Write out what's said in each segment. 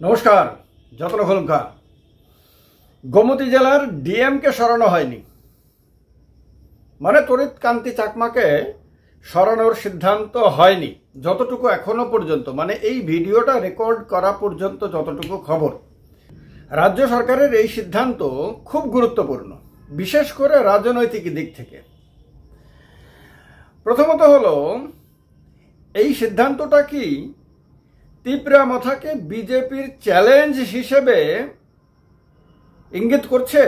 নমস্কার। যতন হলুমকা গোমতী জেলার ডিএমকে সরানো হয়নি, মানে তড়িৎ কান্তি চাকমাকে সরানোর সিদ্ধান্ত হয়নি যতটুকু এখনো পর্যন্ত, মানে এই ভিডিওটা রেকর্ড করা পর্যন্ত যতটুকু খবর। রাজ্য সরকারের এই সিদ্ধান্ত খুব গুরুত্বপূর্ণ, বিশেষ করে রাজনৈতিক দিক থেকে। প্রথমত হলো, এই সিদ্ধান্তটা কি তীব্রামথাকে বিজেপির চ্যালেঞ্জ হিসেবে ইঙ্গিত করছে?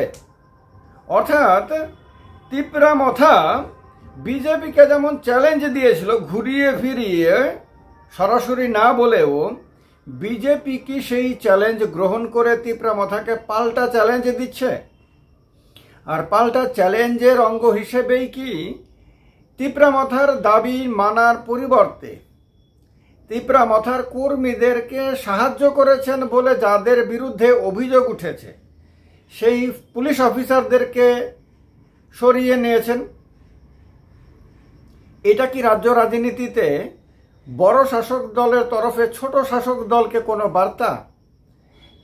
অর্থাৎ তীব্রামথা বিজেপিকে যেমন চ্যালেঞ্জ দিয়েছিল ঘুরিয়ে ফিরিয়ে, সরাসরি না বলেও, বিজেপি কি সেই চ্যালেঞ্জ গ্রহণ করে তীব্রামথাকে পাল্টা চ্যালেঞ্জ দিচ্ছে? আর পাল্টা চ্যালেঞ্জের অঙ্গ হিসেবেই কি তীব্রামথার দাবি মানার পরিবর্তে তীব্রামথার কর্মীদেরকে সাহায্য করেছেন বলে যাদের বিরুদ্ধে অভিযোগ উঠেছে সেই পুলিশ অফিসারদেরকে সরিয়ে নিয়েছেন? এটা কি রাজ্য রাজনীতিতে বড় শাসক দলের তরফে ছোট শাসক দলকে কোনো বার্তা?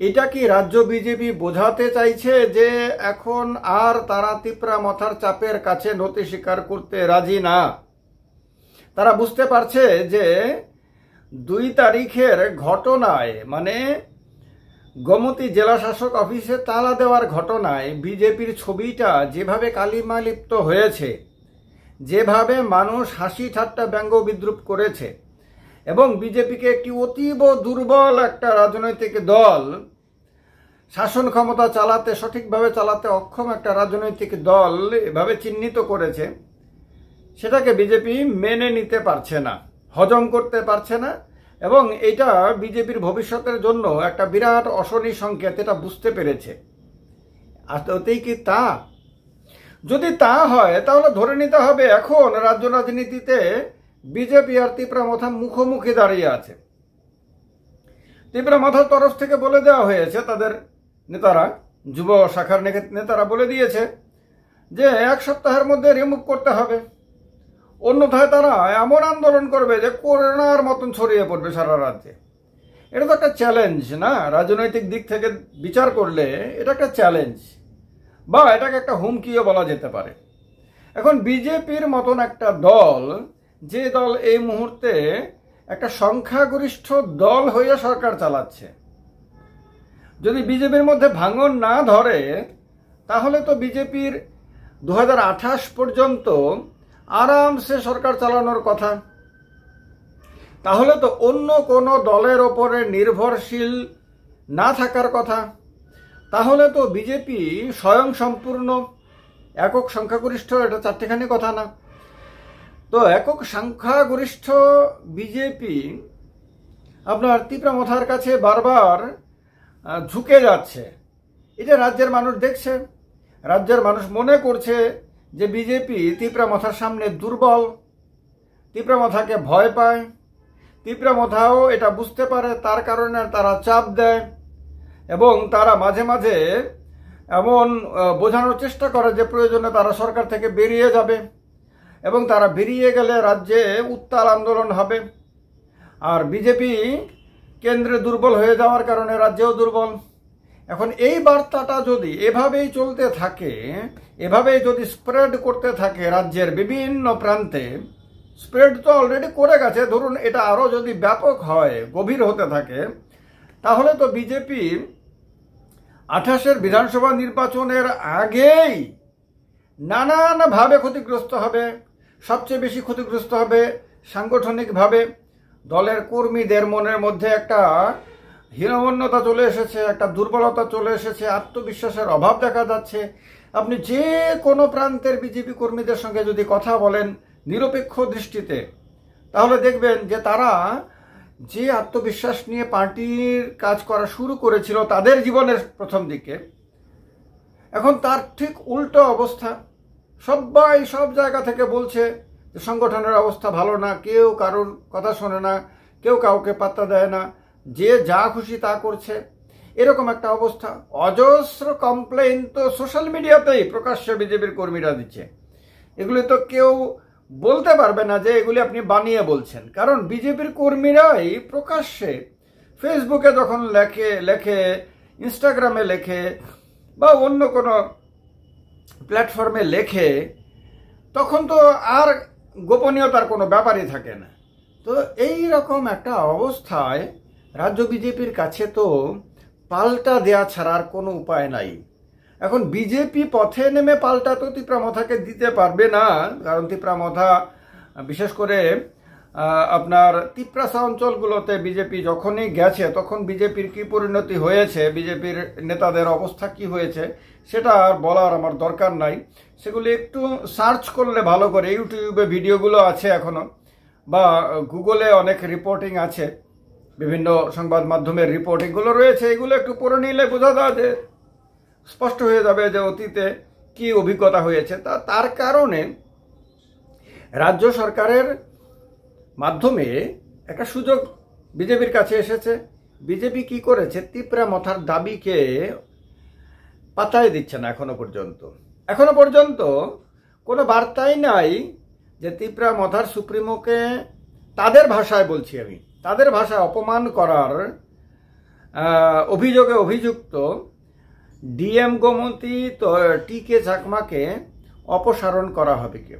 এটা কি রাজ্য বিজেপি বোঝাতে চাইছে যে এখন আর তারা তীব্রামথার চাপের কাছে নতি স্বীকার করতে রাজি না? তারা বুঝতে পারছে যে 2 তারিখের ঘটনায়, মানে গোমতী জেলা শাসক অফিসে তালা দেওয়ার ঘটনায় বিজেপির ছবিটা যেভাবে কালিমালিপ্ত হয়েছে, যেভাবে মানুষ হাসি ঠাট্টা ব্যঙ্গ বিদ্রুপ করেছে, এবং বিজেপিকে একটি অতীব দুর্বল একটা রাজনৈতিক দল, শাসন ক্ষমতা চালাতে সঠিকভাবে চালাতে অক্ষম একটা রাজনৈতিক দল এভাবে চিহ্নিত করেছে, সেটাকে বিজেপি মেনে নিতে পারছে না, হজম করতে পারছে না। এবং এটা বিজেপির ভবিষ্যতের জন্য একটা বিরাট অশনি সংকেত, এটা বুঝতে পেরেছে। আদতেই কি তা? যদি তা হয় তাহলে ধরে নিতে হবে এখন রাজ্য রাজনীতিতে বিজেপি আর তীব্রামথা মুখোমুখি দাঁড়িয়ে আছে। তীব্রামথার তরফ থেকে বলে দেওয়া হয়েছে, তাদের নেতারা, যুব শাখার নেতারা বলে দিয়েছে যে 1 সপ্তাহের মধ্যে রিমুভ করতে হবে, অন্যথায় তারা এমন আন্দোলন করবে যে করোনার মতন ছড়িয়ে পড়বে সারা রাজ্যে। এটা তো একটা চ্যালেঞ্জ না? রাজনৈতিক দিক থেকে বিচার করলে এটা একটা চ্যালেঞ্জ, বা এটাকে একটা হুমকিও বলা যেতে পারে। এখন বিজেপির মতন একটা দল, যে দল এই মুহূর্তে একটা সংখ্যাগরিষ্ঠ দল হয়ে সরকার চালাচ্ছে, যদি বিজেপির মধ্যে ভাঙন না ধরে তাহলে তো বিজেপির 2028 পর্যন্ত আরামসে সরকার চালানোর কথা। তাহলে তো অন্য কোনো দলের ওপরে নির্ভরশীল না থাকার কথা। তাহলে তো বিজেপি স্বয়ং সম্পূর্ণ, একক সংখ্যাগরিষ্ঠ, এটা চারটেখানি কথা না। তো একক সংখ্যাগরিষ্ঠ বিজেপি আপনার তীব্রামথার কাছে বারবার ঝুঁকে যাচ্ছে, এটা রাজ্যের মানুষ দেখছে। রাজ্যের মানুষ মনে করছে যে বিজেপি তীব্রামথার সামনে দুর্বল, তীব্রামথাকে ভয় পায়। তীব্রামথাও এটা বুঝতে পারে, তার কারণে তারা চাপ দেয়, এবং তারা মাঝে মাঝে এমন বোঝানোর চেষ্টা করে যে প্রয়োজনে তারা সরকার থেকে বেরিয়ে যাবে, এবং তারা বেরিয়ে গেলে রাজ্যে উত্তাল আন্দোলন হবে। আর বিজেপি কেন্দ্রে দুর্বল হয়ে যাওয়ার কারণে রাজ্যেও দুর্বল। এখন এই বার্তাটা যদি এভাবেই চলতে থাকে, এভাবেই যদি স্প্রেড করতে থাকে রাজ্যের বিভিন্ন প্রান্তে, স্প্রেড তো অলরেডি করে গেছে, ধরুন এটা আরও যদি ব্যাপক হয়, গভীর হতে থাকে, তাহলে তো বিজেপি 28-এর বিধানসভা নির্বাচনের আগেই নানানভাবে ক্ষতিগ্রস্ত হবে। সবচেয়ে বেশি ক্ষতিগ্রস্ত হবে সাংগঠনিকভাবে। দলের কর্মীদের মনের মধ্যে একটা হীনমন্যতা চলে এসেছে, একটা দুর্বলতা চলে এসেছে, আত্মবিশ্বাসের অভাব দেখা যাচ্ছে। আপনি যে কোনো প্রান্তের বিজেপি কর্মীদের সঙ্গে যদি কথা বলেন নিরপেক্ষ দৃষ্টিতে, তাহলে দেখবেন যে তারা যে আত্মবিশ্বাস নিয়ে পার্টির কাজ করা শুরু করেছিল তাদের জীবনের প্রথম দিকে, এখন তার ঠিক উল্টো অবস্থা। সবাই সব জায়গা থেকে বলছে যে সংগঠনের অবস্থা ভালো না, কেউ কারোর কথা শোনে না, কেউ কাউকে পাত্তা দেয় না, যে যা খুশি তা করছে, এরকম একটা অবস্থা। অজস্র কমপ্লেইন তো সোশ্যাল মিডিয়াতেই প্রকাশ্যে বিজেপির কর্মীরা দিচ্ছে। এগুলি তো কেউ বলতে পারবে না যে এগুলি আপনি বানিয়ে বলছেন, কারণ বিজেপির কর্মীরাই প্রকাশ্যে ফেসবুকে যখন লেখে ইনস্টাগ্রামে লেখে বা অন্য কোনো প্ল্যাটফর্মে লেখে, তখন তো আর গোপনীয়তার কোনো ব্যাপারই থাকে না। তো এই রকম একটা অবস্থায় রাজ্য বিজেপির কাছে তো পাল্টা দেয়া ছাড়ার কোনো উপায় নাই। এখন বিজেপি পথে নেমে পাল্টা তো তিপ্রামথাকে দিতে পারবে না, কারণ তিপ্রামথা বিশেষ করে আপনার তিপ্রাসা অঞ্চলগুলোতে বিজেপি যখনই গেছে তখন বিজেপির কি পরিণতি হয়েছে, বিজেপির নেতাদের অবস্থা কি হয়েছে সেটা আর বলার আমার দরকার নাই। সেগুলি একটু সার্চ করলে ভালো করে, ইউটিউবে ভিডিওগুলো আছে এখনো, বা গুগলে অনেক রিপোর্টিং আছে, বিভিন্ন সংবাদ মাধ্যমের রিপোর্টিংগুলো রয়েছে, এগুলো একটু পড়ে নিলে বোঝা যায় যে স্পষ্ট হয়ে যাবে যে অতীতে কি অভিজ্ঞতা হয়েছে। তার কারণে রাজ্য সরকারের মাধ্যমে একটা সুযোগ বিজেপির কাছে এসেছে। বিজেপি কি করেছে, তিপ্রামথার দাবিকে পাত্তাই দিচ্ছে না এখনো পর্যন্ত কোনো বার্তাই নাই যে তিপ্রামথার সুপ্রিমোকে, তাদের ভাষায় বলছি আমি, তাদের ভাষায় অপমান করার অভিযোগে অভিযুক্ত ডিএম গোমতী টিকে চাকমাকে অপসারণ করা হবে কি।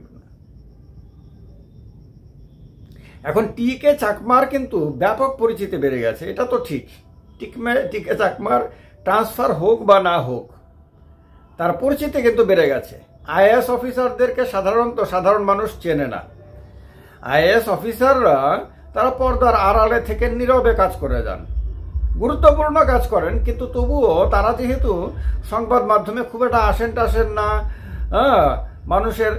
এখন টিকে চাকমার কিন্তু ব্যাপক পরিচিতি বেড়ে গেছে, এটা তো ঠিক। টিকে চাকমার ট্রান্সফার হোক বা না হোক, তার পরিচিতি কিন্তু বেড়ে গেছে। আইএএস অফিসারদেরকে সাধারণত সাধারণ মানুষ চেনে না। আইএএস অফিসাররা তারা পর্দার আড়ালে থেকে নীরবে কাজ করে যান, গুরুত্বপূর্ণ কাজ করেন, কিন্তু তবুও তারা যেহেতু সংবাদ মাধ্যমে খুব একটা আসেন না, মানুষের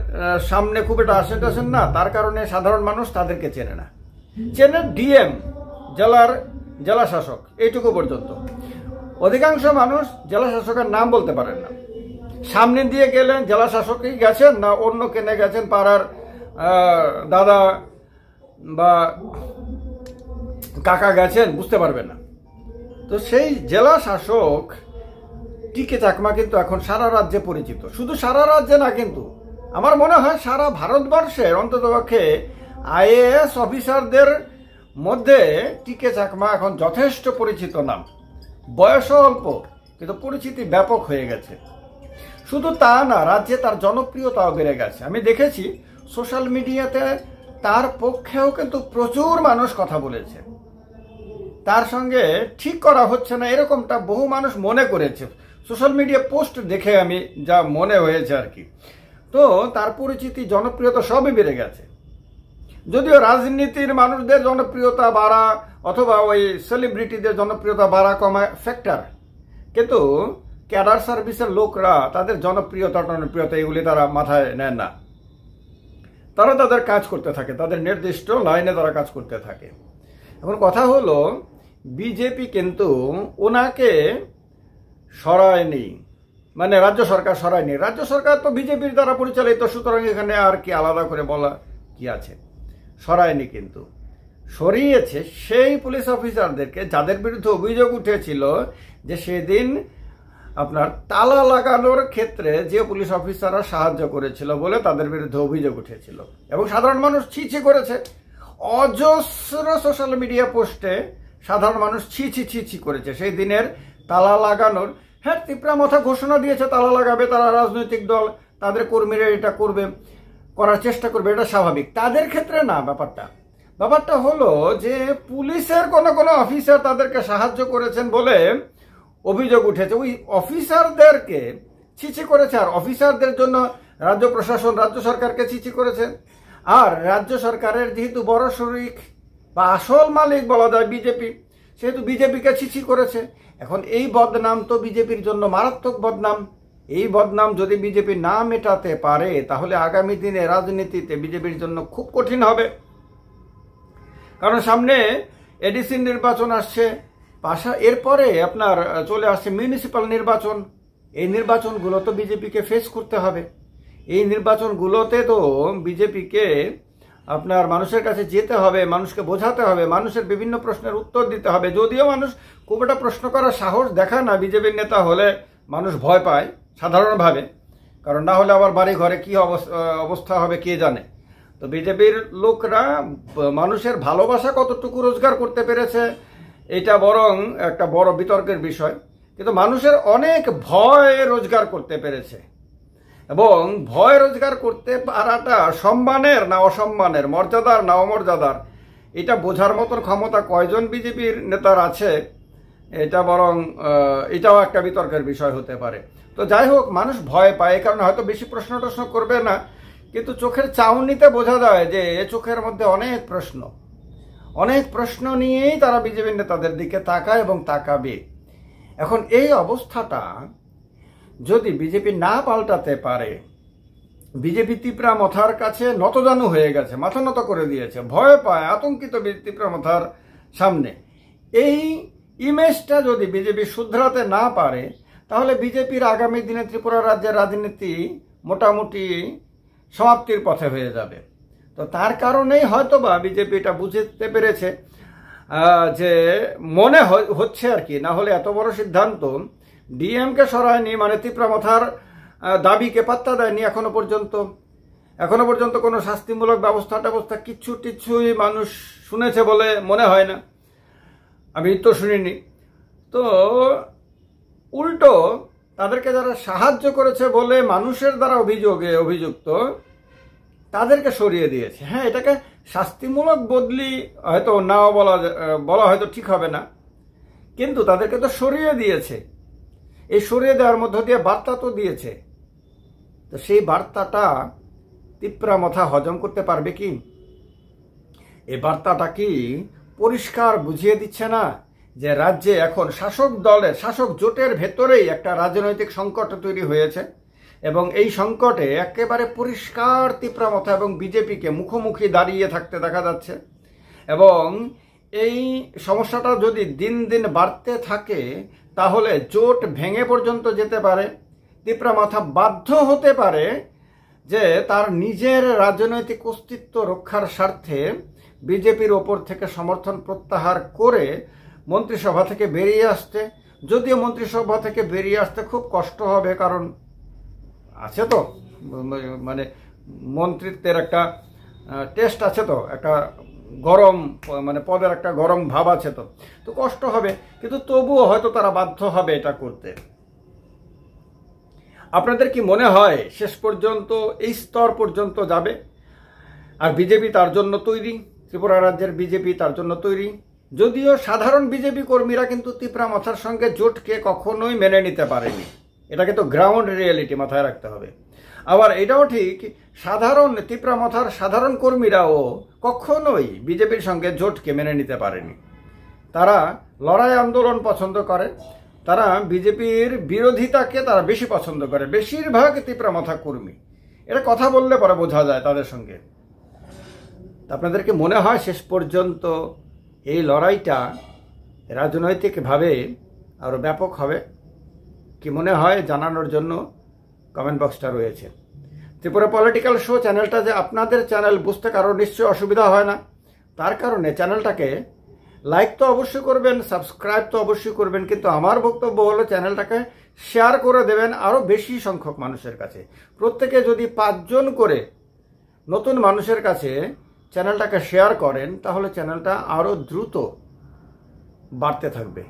সামনে খুব একটা আসেন না, তার কারণে সাধারণ মানুষ তাদেরকে চেনে না। চেনে ডিএম, জেলা শাসক, এইটুকু পর্যন্ত। অধিকাংশ মানুষ জেলা শাসকের নাম বলতে পারেন না। সামনে দিয়ে গেলেন জেলা শাসকই গেছেন না অন্য কেনে গেছেন, পাড়ার দাদা বা কাকা গেছেন, বুঝতে পারবেন না। তো সেই জেলা শাসক টিকে চাকমা কিন্তু এখন সারা রাজ্যে পরিচিত। শুধু সারা রাজ্যে না, কিন্তু আমার মনে হয় সারা ভারতবর্ষের অন্ততপক্ষে আইএএস অফিসারদের মধ্যে টিকে চাকমা এখন যথেষ্ট পরিচিত নাম। বয়সও অল্প, কিন্তু পরিচিতি ব্যাপক হয়ে গেছে। শুধু তা না, রাজ্যে তার জনপ্রিয়তাও বেড়ে গেছে। আমি দেখেছি সোশ্যাল মিডিয়াতে তার পক্ষেও কিন্তু প্রচুর মানুষ কথা বলেছে। তার সঙ্গে ঠিক করা হচ্ছে না এরকমটা বহু মানুষ মনে করেছে, সোশ্যাল মিডিয়া পোস্ট দেখে আমি যা মনে হয়েছে আর কি। তো তার পরিচিতি, জনপ্রিয়তা সবই বেড়ে গেছে। যদিও রাজনীতির মানুষদের জনপ্রিয়তা বাড়া অথবা ওই সেলিব্রিটিদের জনপ্রিয়তা বাড়া কমা ফ্যাক্টর, কিন্তু ক্যাডার সার্ভিসের লোকরা তাদের জনপ্রিয়তা এগুলি তারা মাথায় নেন না। তারা তাদের কাজ করতে থাকে, তাদের নির্দিষ্ট লাইনে তারা কাজ করতে থাকে। এখন কথা হলো, বিজেপি কিন্তু ওনাকে সরায়নি, মানে রাজ্য সরকার সরায়নি। রাজ্য সরকার তো বিজেপির দ্বারা পরিচালিত, সুতরাং এখানে আর কি আলাদা করে বলা কি আছে। সরায়নি, কিন্তু সরিয়েছে সেই পুলিশ অফিসারদেরকে যাদের বিরুদ্ধে অভিযোগ উঠেছিল যে সেদিন আপনার তালা লাগানোর ক্ষেত্রে যে পুলিশ অফিসাররা সাহায্য করেছিল বলে তাদের বিরুদ্ধে অভিযোগ উঠেছিল, এবং সাধারণ মানুষ ছি করেছে। অজস্র সোশ্যাল মিডিয়া পোস্টে সাধারণ মানুষ ছি করেছে সেই দিনের তালা লাগানোর। হ্যাঁ, তিপ্রামথা ঘোষণা দিয়েছে তালা লাগাবে, তারা রাজনৈতিক দল, তাদের কর্মীরা এটা করার চেষ্টা করবে, এটা স্বাভাবিক। তাদের ক্ষেত্রে না, ব্যাপারটা হলো যে পুলিশের কোনো অফিসার তাদেরকে সাহায্য করেছেন বলে অভিযোগ উঠেছে। ওই অফিসারদেরকে ছি করেছে, আর অফিসারদের জন্য রাজ্য প্রশাসন, রাজ্য সরকারকে ছি করেছে। আর রাজ্য সরকারের যেহেতু বড় শরিক বা আসল মালিক বলা যায় বিজেপি, সেহেতু বিজেপিকে ছি করেছে। এখন এই বদনাম তো বিজেপির জন্য মারাত্মক বদনাম। এই বদনাম যদি বিজেপি না মেটাতে পারে তাহলে আগামী দিনে রাজনীতিতে বিজেপির জন্য খুব কঠিন হবে। কারণ সামনে এডিসি নির্বাচন আসছে, এরপরে আপনার চলে আসছে মিউনিসিপ্যাল নির্বাচন। এই নির্বাচনগুলো তো বিজেপিকে ফেস করতে হবে। এই নির্বাচনগুলোতে তো বিজেপিকে আপনার মানুষের কাছে যেতে হবে, মানুষকে বোঝাতে হবে, মানুষের বিভিন্ন প্রশ্নের উত্তর দিতে হবে। যদিও মানুষ খুব একটা প্রশ্ন করার সাহস দেখায় না, বিজেপির নেতা হলে মানুষ ভয় পায় সাধারণভাবে, কারণ না হলে আবার বাড়ি ঘরে কি অবস্থা হবে কে জানে। তো বিজেপির লোকরা মানুষের ভালোবাসা কতটুকু রোজগার করতে পেরেছে এটা বরং একটা বড় বিতর্কের বিষয়। কিন্তু মানুষের অনেক ভয় রোজগার করতে পেরেছে, এবং ভয় রোজগার করতে পারাটা সম্মানের না অসম্মানের, মর্যাদার না অমর্যাদার, এটা বোঝার মতন ক্ষমতা কয়জন বিজেপির নেতার আছে, এটা বরং এটাও একটা বিতর্কের বিষয় হতে পারে। তো যাই হোক, মানুষ ভয় পায়, এই কারণে হয়তো বেশি প্রশ্ন করবে না, কিন্তু চোখের চাউনিতে বোঝা যায় যে এ চোখের মধ্যে অনেক প্রশ্ন নিয়েই তারা বিজেপির নেতাদের দিকে তাকায় এবং তাকাবে। এখন এই অবস্থাটা যদি বিজেপি না পাল্টাতে পারে, বিজেপি তিপ্রামথার কাছে নতজানু হয়ে গেছে, মাথা নত করে দিয়েছে, ভয় পায়, আতঙ্কিত তিপ্রামথার সামনে। এই ইমেজটা যদি বিজেপি শুধরাতে না পারে, তাহলে বিজেপির আগামী দিনে ত্রিপুরা রাজ্যের রাজনীতি মোটামুটি সমাপ্তির পথে হয়ে যাবে। তো তার কারণেই হয়তোবা বিজেপি এটা বুঝতে পেরেছে যে মনে হচ্ছে আর কি, না হলে এত বড় সিদ্ধান্ত ডিএমকে সরায়নি, মানে তিপ্রামথার দাবিকে পাত্তা দেয়নি এখনো পর্যন্ত কোনো শাস্তিমূলক ব্যবস্থা কিচ্ছুই মানুষ শুনেছে বলে মনে হয় না, আমি তো শুনিনি। তো উল্টো তাদেরকে যারা সাহায্য করেছে বলে মানুষের দ্বারা অভিযুক্ত তাদেরকে সরিয়ে দিয়েছে। হ্যাঁ, এটাকে শাস্তিমূলক বদলি হয়তো নাও বলা হয়তো ঠিক হবে না, কিন্তু তাদেরকে তো সরিয়ে দিয়েছে। এই সরিয়ে দেওয়ার মধ্য দিয়ে বার্তা তো দিয়েছে। তো সেই বার্তাটা তিপ্রামথা হজম করতে পারবে কি? এই বার্তাটা কি পরিষ্কার বুঝিয়ে দিচ্ছে না যে রাজ্যে এখন শাসক জোটের ভেতরেই একটা রাজনৈতিক সংকট তৈরি হয়েছে, এবং এই সংকটে একেবারে পরিষ্কার তিপ্রামথা এবং বিজেপিকে মুখোমুখি দাঁড়িয়ে থাকতে দেখা যাচ্ছে। এবং এই সমস্যাটা যদি দিন দিন বাড়তে থাকে, তাহলে জোট ভেঙে পর্যন্ত যেতে পারে। তিপ্রামথা বাধ্য হতে পারে যে তার নিজের রাজনৈতিক অস্তিত্ব রক্ষার স্বার্থে বিজেপির ওপর থেকে সমর্থন প্রত্যাহার করে মন্ত্রিসভা থেকে বেরিয়ে আসতে। যদিও মন্ত্রিসভা থেকে বেরিয়ে আসতে খুব কষ্ট হবে, কারণ আছে তো, মানে মন্ত্রিত্বের একটা টেস্ট আছে, তো একটা গরম, মানে পদের একটা গরম ভাব আছে, তো কষ্ট হবে, কিন্তু তবুও হয়তো তারা বাধ্য হবে এটা করতে। আপনাদের কি মনে হয় শেষ পর্যন্ত এই স্তর পর্যন্ত যাবে? আর বিজেপি তার জন্য তৈরি, ত্রিপুরা রাজ্যের বিজেপি তার জন্য তৈরি। যদিও সাধারণ বিজেপি কর্মীরা কিন্তু তিপ্রামথার সঙ্গে জোটকে কখনোই মেনে নিতে পারেনি, এটা কিন্তু গ্রাউন্ড রিয়েলিটি মাথায় রাখতে হবে। আবার এটাও ঠিক, তিপ্রামথার সাধারণ কর্মীরাও কখনোই বিজেপির সঙ্গে জোটকে মেনে নিতে পারেনি। তারা লড়াই আন্দোলন পছন্দ করে, তারা বিজেপির বিরোধিতাকে তারা বেশি পছন্দ করে, বেশিরভাগ তিপ্রামথা কর্মী। এটা কথা বললে পরে বোঝা যায় তাদের সঙ্গে। আপনাদেরকে মনে হয় শেষ পর্যন্ত এই লড়াইটা রাজনৈতিকভাবে আরও ব্যাপক হবে? কি মনে হয় জানানোর জন্য কমেন্ট বক্সটা রয়েছে। ত্রিপুরা পলিটিক্যাল শো চ্যানেলটা যে আপনাদের চ্যানেল, বুঝতে কারো নিশ্চয়ই অসুবিধা হয় না। তার কারণে চ্যানেলটাকে লাইক তো অবশ্যই করবেন, সাবস্ক্রাইব তো অবশ্যই করবেন, কিন্তু আমার বক্তব্য হলো চ্যানেলটাকে শেয়ার করে দেবেন আরও বেশি সংখ্যক মানুষের কাছে। প্রত্যেকে যদি 5 জন করে নতুন মানুষের কাছে চ্যানেলটাকে শেয়ার করেন, তাহলে চ্যানেলটা আরও দ্রুত বাড়তে থাকবে।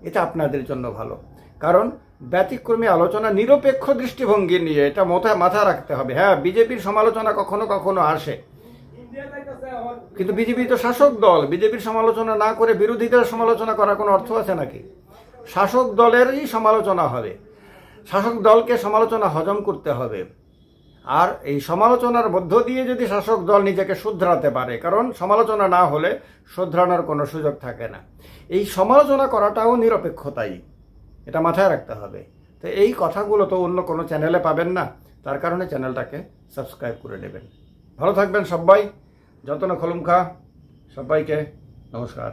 এটা আপনাদের জন্য ভালো, কারণ ব্যতিক্রমী আলোচনা, নিরপেক্ষ দৃষ্টিভঙ্গি নিয়ে, এটা মাথায় রাখতে হবে। হ্যাঁ, বিজেপির সমালোচনা কখনো আসে, কিন্তু বিজেপি তো শাসক দল। বিজেপির সমালোচনা না করে বিরোধীদের সমালোচনা করার কোনো অর্থ আছে নাকি? শাসক দলেরই সমালোচনা হবে, শাসক দলকে সমালোচনা হজম করতে হবে। আর এই সমালোচনার মধ্য দিয়ে যদি শাসক দল নিজেকে শুধরাতে পারে, কারণ সমালোচনা না হলে শুধরানোর কোনো সুযোগ থাকে না, এই সমালোচনা করাটাও নিরপেক্ষতাই, এটা মাথায় রাখতে হবে। তো এই কথাগুলো তো অন্য কোনো চ্যানেলে পাবেন না, তার কারণে চ্যানেলটাকে সাবস্ক্রাইব করে নেবেন। ভালো থাকবেন সবাই। যতন খলুমখা, সবাইকে নমস্কার।